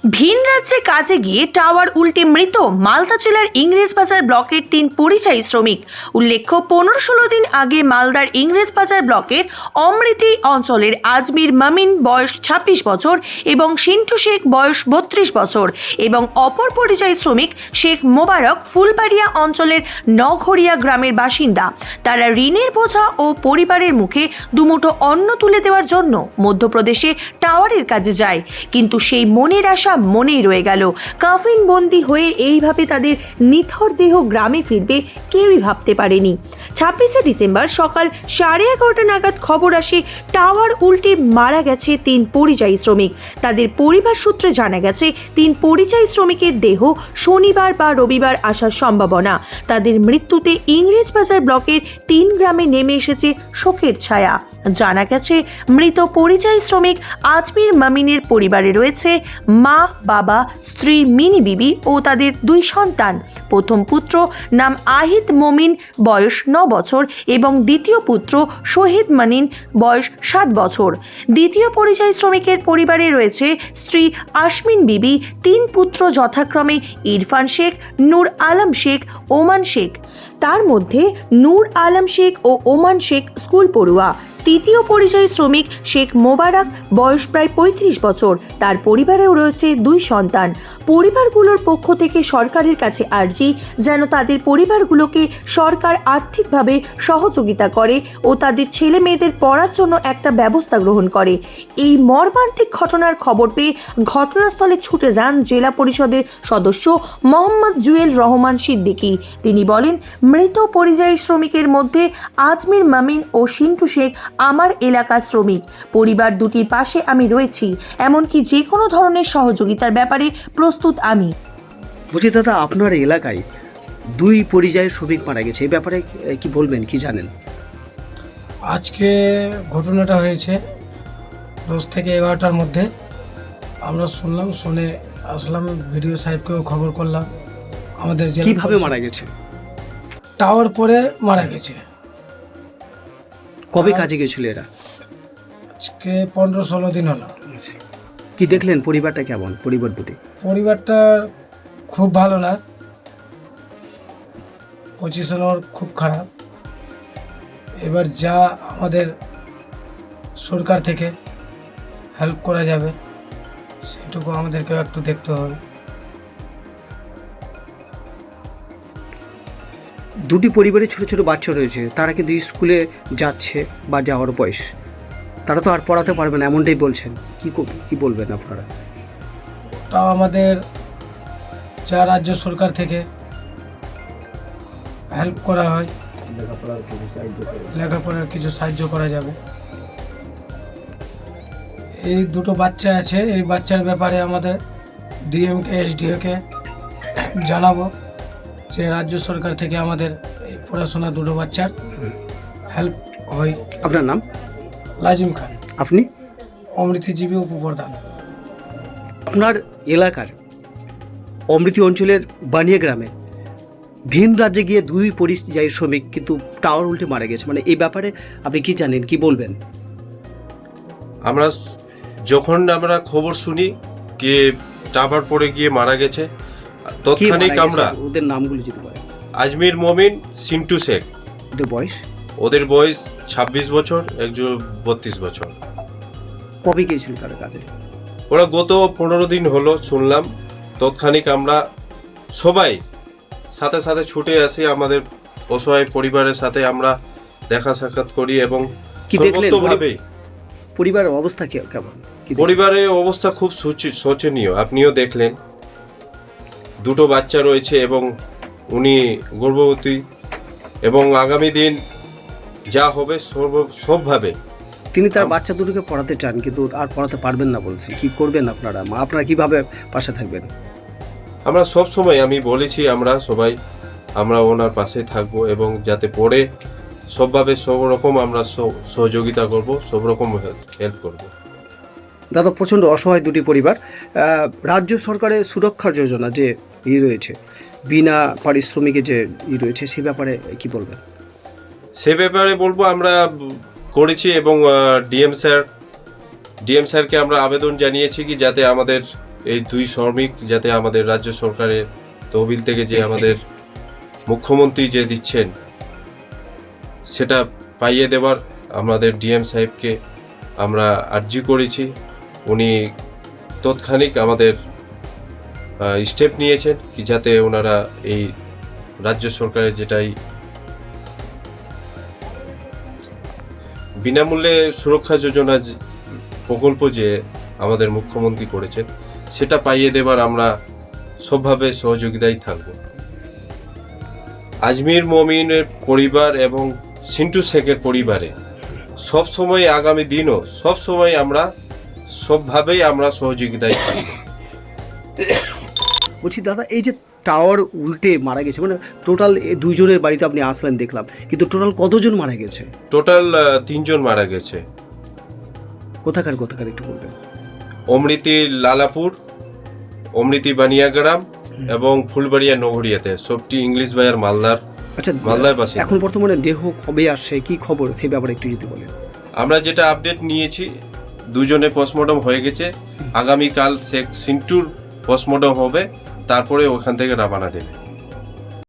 ভিন রাজ্যে কাজে গিয়ে টাওয়ার উল্টে মৃত মালদা জেলার ইংরেজবাজার ব্লকের 3 পরিযায়ী শ্রমিক। উল্লেখ্য 15-16 দিন আগে মালদার ইংরেজবাজার ব্লকের অমৃতি অঞ্চলের আজমির মামিন বয়স 26 বছর এবং সিন্টু শেখ বয়স 32 বছর এবং অপর পরিযায়ী শ্রমিক শেখ মোবারক ফুলবাড়িয়া অঞ্চলের নঘরিয়া গ্রামের বাসিন্দা। তারা ঋণের বোঝা ও পরিবারের মুখে দুমুঠো অন্ন তুলে দেওয়ার জন্য মধ্যপ্রদেশে টাওয়ারের কাজে যায়, কিন্তু সেই মনের আশা মনেই রয়ে গেল। কাফিন বন্দি হয়ে এইভাবে তাদের নিথর দেহ গ্রামে ফিরবে কেউই ভাবতে পারেনি। 26শে ডিসেম্বর সকাল 11:30 নাগাদ খবর আসে টাওয়ার উল্টে মারা গেছে 3 পরিযায়ী শ্রমিক। তাদের পরিবার সূত্রে জানা গেছে 3 পরিযায়ী শ্রমিকের দেহ শনিবার বা রবিবার আসার সম্ভাবনা। তাদের মৃত্যুতে ইংরেজবাজার ব্লকের 3 গ্রামে নেমে এসেছে শোকের ছায়া। জানা গেছে মৃত পরিযায়ী শ্রমিক আজমির মামিনের পরিবারে রয়েছে মা, বাবা, স্ত্রী মিনি বিবি ও তাদের 2 সন্তান। প্রথম পুত্র নাম আহিদ মমিন বয়স 9 বছর এবং দ্বিতীয় পুত্র শহীদ মানিন বয়স 7 বছর। দ্বিতীয় পরিযায়ী শ্রমিকের পরিবারে রয়েছে স্ত্রী আসমিন বিবি, 3 পুত্র যথাক্রমে ইরফান শেখ, নূর আলম শেখ, ওমান শেখ। তার মধ্যে নূর আলম শেখ ও ওমান শেখ স্কুল পড়ুয়া। তৃতীয় পরিযায়ী শ্রমিক শেখ মোবারক বয়স প্রায় 35 বছর। তার পরিবারেও রয়েছে 2 সন্তান। পরিবারগুলোর পক্ষ থেকে সরকারের কাছে আর্জি যেন তাদের পরিবারগুলোকে সরকার আর্থিকভাবে সহযোগিতা করে ও তাদের ছেলে মেয়েদের পড়ার জন্য একটা ব্যবস্থা গ্রহণ করে। এই মর্মান্তিক ঘটনার খবর পেয়ে ঘটনাস্থলে ছুটে যান জেলা পরিষদের সদস্য মোহাম্মদ জুয়েল রহমান সিদ্দিকী। তিনি বলেন, মৃত পরিযায়ী শ্রমিকের মধ্যে আজমির মামিন ও সিন্টু শেখ আমার এলাকার শ্রমিক। পরিবার দুটির পাশে আমি রয়েছি, এমনকি যে কোনো ধরনের সহযোগিতার ব্যাপারে প্রস্তুত আমি। বলছি দাদা, আপনার এলাকায় 2 পরিযায়ী শ্রমিক মারা গেছে, এই ব্যাপারে কি বলবেন, কি জানেন? আজকে ঘটনাটা হয়েছে 10 থেকে 11টার মধ্যে। আমরা শুনলাম, শুনে আসলাম, ভিডিও সাহেবকেও খবর করলাম। আমাদের কিভাবে মারা গেছে? টাওয়ার পরে মারা গেছে। কবে কাজে গেছিল এরা? আজকে 15-16 দিন হলো। কি দেখলেন, পরিবারটা কেমন? পরিবার দুটি পরিবারটা খুব ভালো না, পজিশন ওর খুব খারাপ। এবার যা আমাদের সরকার থেকে হেল্প করা যাবে সেটুকু আমাদেরকেও একটু দেখতে হবে। 2টি পরিবারে ছোট ছোট বাচ্চা রয়েছে, তারা কিন্তু স্কুলে যাচ্ছে বা যাওয়ার বয়স, তারা তো আর পড়াতে পারবে না, এমনটাই বলছেন। কি বলবেন আপনারা? তাও আমাদের যা রাজ্য সরকার থেকে হেল্প করা হয়, লেখাপড়ার কিছু সাহায্য করা যাবে। এই 2টো বাচ্চা আছে, এই বাচ্চার ব্যাপারে আমাদের ডিএমকে এসডিওকে জানাবো যে রাজ্য সরকার থেকে আমাদের এই পড়াশোনা 2টো বাচ্চার হেল্প হয়। আপনার নাম? লাজিম খান। আপনি? অমৃতিজীবী উপপ্রধান। আপনার এলাকার অমৃতি অঞ্চলের বানিয়া গ্রামে ভিন রাজ্যে গিয়ে 2 পরিযায়ী শ্রমিক কিন্তু টাওয়ার উল্টে মারা গেছে, মানে এই ব্যাপারে আপনি কি জানেন, কি বলবেন? যখন আমরা খবর শুনি যে টাওয়ার পড়ে গিয়ে মারা গেছে, তৎক্ষণিক আমরা ওদের নামগুলো যদি বলেন। আজমির মমিন, সিন্টু শেখ। ওদের বয়স 26 বছর, একজন 32 বছর। কবে গিয়েছিল তার কাজে? ওরা গত 15 দিন হলো শুনলাম। তৎক্ষণিক আমরা সবাই সাথে সাথে ছুটে আসি, আমাদের অসহায় পরিবারের সাথে আমরা দেখা সাক্ষাৎ করি এবং কি দেখলেন পরিবারের অবস্থা কেমন? পরিবারের অবস্থা খুব শোচনীয়। আপনিও দেখলেন, 2টো বাচ্চা রয়েছে এবং উনি গর্ভবতী এবং আগামী দিন যা হবে সবভাবে তিনি তার বাচ্চা দুটোকে পড়াতে চান, কিন্তু আর পড়াতে পারবেন না বলছেন। কি করবেন আপনারা কিভাবে পাশে থাকবেন? আমরা সব সময়, আমি বলেছি, আমরা ওনার পাশে থাকবো এবং যাতে পড়ে সবভাবে সব রকম আমরা সহযোগিতা করব, সব রকম হেল্প করব। দাদা, প্রচণ্ড অসহায় 2টি পরিবার। রাজ্য সরকারের সুরক্ষা যোজনা যে রয়েছে, বিনা পারিশ্রমিকে যে রয়েছে, সে ব্যাপারে কি বলবেন? সে ব্যাপারে বলবো, আমরা করেছি এবং ডিএম স্যারকে আমরা আবেদন জানিয়েছি কি যাতে আমাদের এই দুই শ্রমিক যাতে আমাদের রাজ্য সরকারের তহবিল থেকে যে আমাদের মুখ্যমন্ত্রী যে দিচ্ছেন সেটা পাইয়ে দেওয়ার আমাদের ডিএম সাহেবকে আমরা আর্জি করেছি। উনি তৎক্ষণিক আমাদের স্টেপ নিয়েছেন কি যাতে ওনারা এই রাজ্য সরকারের যেটাই বিনামূল্যে সুরক্ষা যোজনা প্রকল্প যে আমাদের মুখ্যমন্ত্রী করেছেন সেটা পাইয়ে দেবার আমরা সবভাবে সহযোগিতায় থাকব। আজমির মমিনের পরিবার এবং সিন্টু শেখের পরিবারে সব সময় আগামী দিনও সব সময় আমরা সবভাবেই আমরা সহযোগিতায় থাকব। বলছি দাদা, এই যে টাওয়ার উল্টে মারা গেছে, মানে টোটাল দুইজনের বাড়িতে আপনি আসলেন দেখলাম, কিন্তু টোটাল কতজন মারা গেছে? টোটাল 3 জন মারা গেছে। কোথাকার কোথাকার একটু বলবেন? অমৃতি লালাপুর, অমৃতি বানিয়াগ্রাম এবং ফুলবাড়িয়া নগরিয়াতে, সবটি ইংলিশ বাজার মালদার। আচ্ছা, মালদায় বাসিন্দা। এখন বর্তমানে দেহ কবে আসছে, কি খবর, সে ব্যাপারে একটু যদি বলেন। আমরা যেটা আপডেট নিয়েছি, দুজনে পোস্টমর্টম হয়ে গেছে। আগামীকাল শেখ সিন্টুর পোস্টমর্টম হবে, তারপরে ওখান থেকে রওনা দেবে।